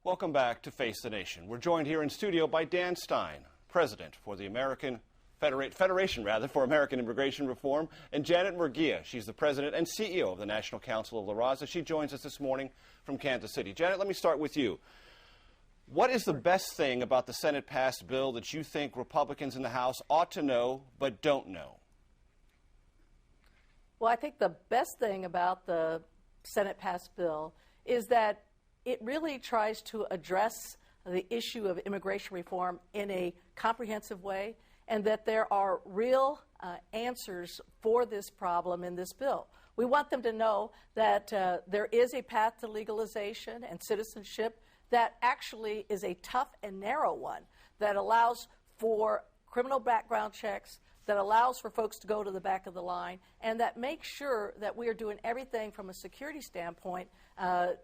Welcome back to Face the Nation. We're joined here in studio by Dan Stein, President for the Federation for American Immigration Reform, and Janet Murguia. She's the President and CEO of the National Council of La Raza. She joins us this morning from Kansas City. Janet, let me start with you. What is the best thing about the Senate-passed bill that you think Republicans in the House ought to know but don't know? Well, I think the best thing about the Senate-passed bill is that it really tries to address the issue of immigration reform in a comprehensive way, and that there are real answers for this problem in this bill. We want them to know that there is a path to legalization and citizenship that actually is a tough and narrow one, that allows for criminal background checks, that allows for folks to go to the back of the line, and that makes sure that we are doing everything from a security standpoint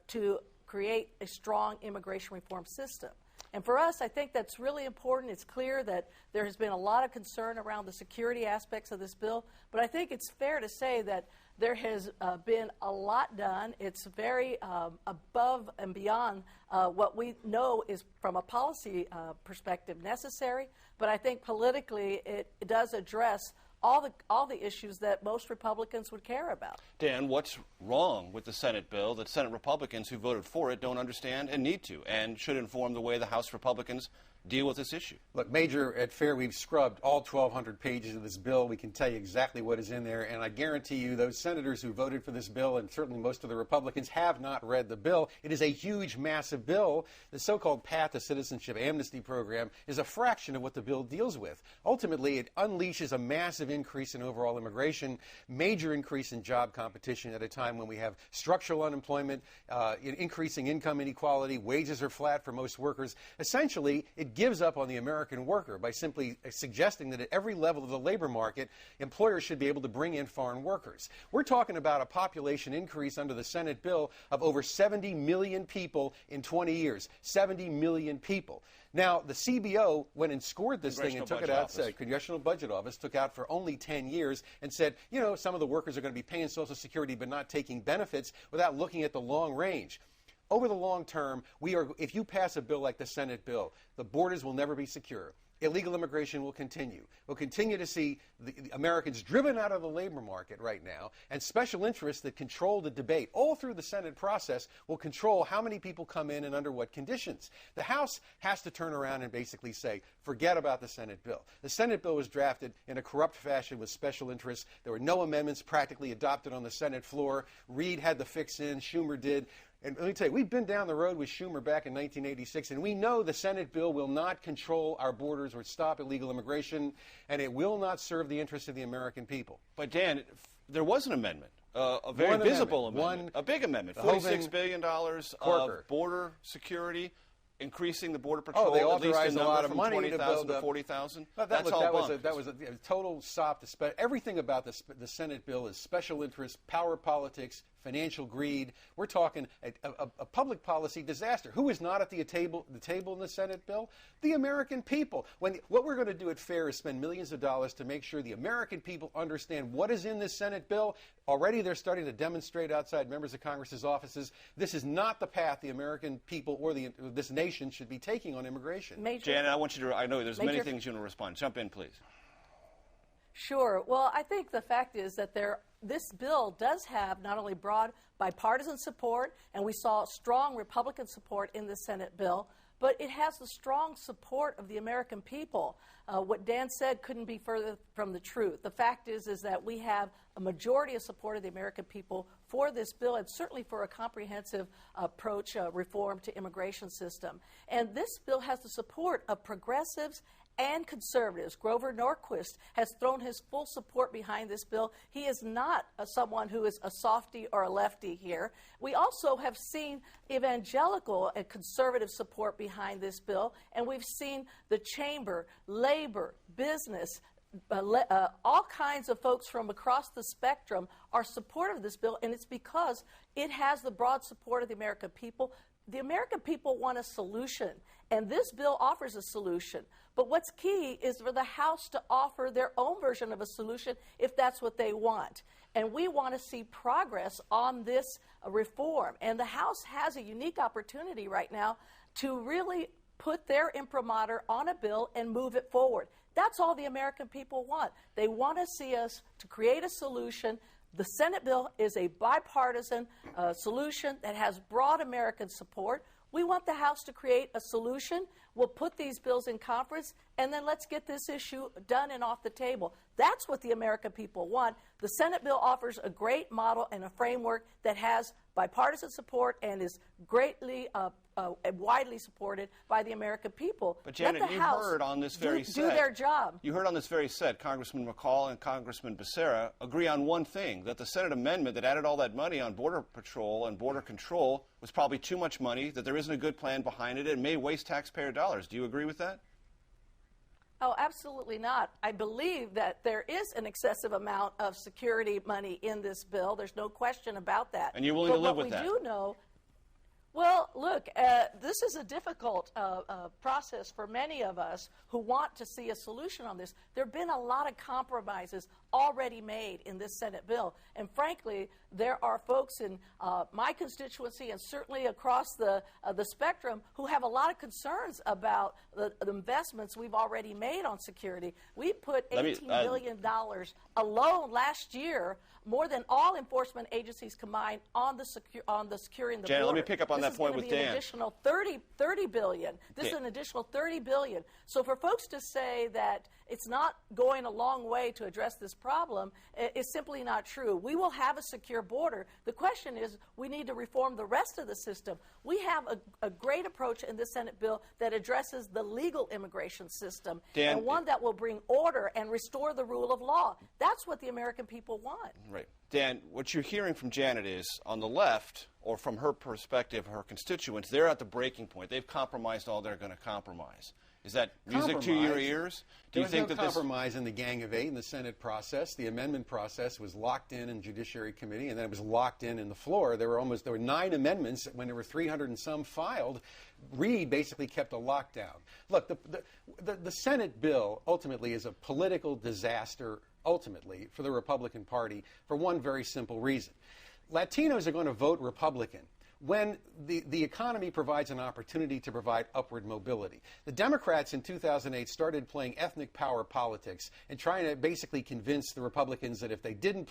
to create a strong immigration reform system. And for us, I think that's really important. It's clear that there has been a lot of concern around the security aspects of this bill, but I think it's fair to say that there has been a lot done. It's very above and beyond what we know is, from a policy perspective, necessary, but I think politically it does address all the issues that most Republicans would care about. Dan, what's wrong with the Senate bill that Senate Republicans who voted for it don't understand and need to, and should inform the way the House Republicans deal with this issue? Look, Major, at FAIR, we've scrubbed all 1,200 pages of this bill. We can tell you exactly what is in there, and I guarantee you those senators who voted for this bill, and certainly most of the Republicans, have not read the bill. It is a huge, massive bill. The so-called Path to Citizenship amnesty program is a fraction of what the bill deals with. Ultimately, it unleashes a massive increase in overall immigration, major increase in job competition at a time when we have structural unemployment, increasing income inequality, wages are flat for most workers. Essentially, it gives up on the American worker by simply suggesting that at every level of the labor market, employers should be able to bring in foreign workers. We're talking about a population increase under the Senate bill of over 70 million people in 20 years. 70 million people. Now, the CBO went and scored this thing and took it out, Congressional Budget Office took out for only 10 years and said, you know, some of the workers are going to be paying Social Security but not taking benefits, without looking at the long range. Over the long term, if you pass a bill like the Senate bill, the borders will never be secure. Illegal immigration will continue. We'll continue to see the Americans driven out of the labor market right now, and special interests that control the debate all through the Senate process will control how many people come in and under what conditions. The House has to turn around and basically say, forget about the Senate bill. The Senate bill was drafted in a corrupt fashion with special interests. There were no amendments practically adopted on the Senate floor. Reid had the fix in, Schumer did. And let me tell you, we've been down the road with Schumer back in 1986, and we know the Senate bill will not control our borders or stop illegal immigration, and it will not serve the interests of the American people. But, Dan, there was an amendment, a very visible amendment, a big amendment, $46 billion of border security, increasing the Border Patrol, they at least authorized a lot number of from money 20,000 to 40,000. That's all bumped. That was a total sop. Everything about the Senate bill is special interest, power politics, financial greed. We're talking a public policy disaster. Who is not at the table in the Senate bill? The American people. What we're going to do at FAIR is spend millions of dollars to make sure the American people understand what is in this Senate bill. Already they're starting to demonstrate outside members of Congress's offices. This is not the path the American people or this nation should be taking on immigration. Janet, I know there's many things you want to respond. Jump in, please. Sure. Well, I think the fact is that this bill does have not only broad bipartisan support, and we saw strong Republican support in the Senate bill, but it has the strong support of the American people. What Dan said couldn't be further from the truth. The fact is that we have a majority of support of the American people for this bill, and certainly for a comprehensive approach, reform to immigration system. And this bill has the support of progressives and conservatives. Grover Norquist has thrown his full support behind this bill. He is not someone who is a softie or a lefty here. We also have seen evangelical and conservative support behind this bill, and we've seen the chamber, labor, business, all kinds of folks from across the spectrum are supportive of this bill, and it's because it has the broad support of the American people. The American people want a solution, and this bill offers a solution. But what's key is for the House to offer their own version of a solution if that's what they want. and we want to see progress on this reform. And the House has a unique opportunity right now to really put their imprimatur on a bill and move it forward. That's all the American people want. They want to see us to create a solution. The Senate bill is a bipartisan solution that has broad American support. We want the House to create a solution. We'll put these bills in conference, and then let's get this issue done and off the table. That's what the American people want. The Senate bill offers a great model and a framework that has bipartisan support and is greatly widely supported by the American people. But Janet, you heard on this very set, do their job. You heard on this very set, Congressman McCall and Congressman Becerra agree on one thing, that the Senate amendment that added all that money on Border Patrol and border control was probably too much money, that there isn't a good plan behind it, and may waste taxpayer dollars. Do you agree with that? Oh, absolutely not. I believe that there is an excessive amount of security money in this bill. There's no question about that. And you're willing to live with that? But what we do know, well, look, this is a difficult process for many of us who want to see a solution on this. There have been a lot of compromises already made in this Senate bill. And frankly, there are folks in my constituency and certainly across the spectrum who have a lot of concerns about the investments we've already made on security. We put $18 billion alone last year, more than all enforcement agencies combined, on the securing the Janet, border. let me pick up on that point with Dan. This is an additional $30 billion. This is an additional $30 billion. So for folks to say that it's not going a long way to address this problem is simply not true. We will have a secure border. The question is, we need to reform the rest of the system. We have a great approach in this Senate bill that addresses the legal immigration system, Dan, and one that will bring order and restore the rule of law. That's what the American people want. Right. Dan, what you're hearing from Janet is, on the left, or from her perspective, her constituents, they're at the breaking point. They've compromised all they're going to compromise. Is that music to your ears? Do you think that there was no compromise in the Gang of Eight in the Senate process? The amendment process was locked in Judiciary Committee, and then it was locked in the floor. There were 9 amendments when there were 300 and some filed. Reid basically kept a lockdown. Look, the Senate bill ultimately is a political disaster, ultimately, for the Republican Party for one very simple reason. Latinos are going to vote Republican when the economy provides an opportunity to provide upward mobility. The Democrats in 2008 started playing ethnic power politics and trying to basically convince the Republicans that if they didn't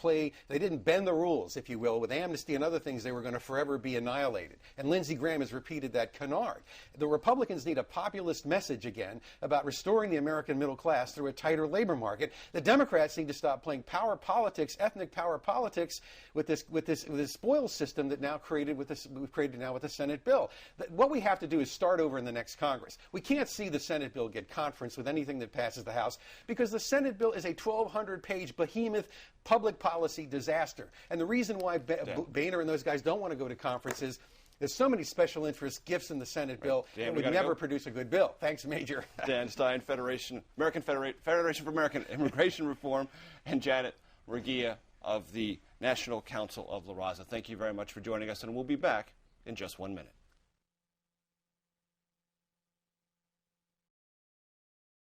bend the rules, if you will, with amnesty and other things, they were going to forever be annihilated. And Lindsey Graham has repeated that canard. The Republicans need a populist message again about restoring the American middle class through a tighter labor market. The Democrats need to stop playing power politics, ethnic power politics, with this spoils system that we've created now with the Senate bill. What we have to do is start over in the next Congress. We can't see the Senate bill get conference with anything that passes the House because the Senate bill is a 1,200-page behemoth public policy disaster. And the reason why Boehner and those guys don't want to go to conference is there's so many special interest gifts in the Senate bill that would never produce a good bill. Thanks, Major. Dan Stein, Federation for American Immigration Reform, and Janet Murguia of the National Council of La Raza. Thank you very much for joining us, and we'll be back in just 1 minute.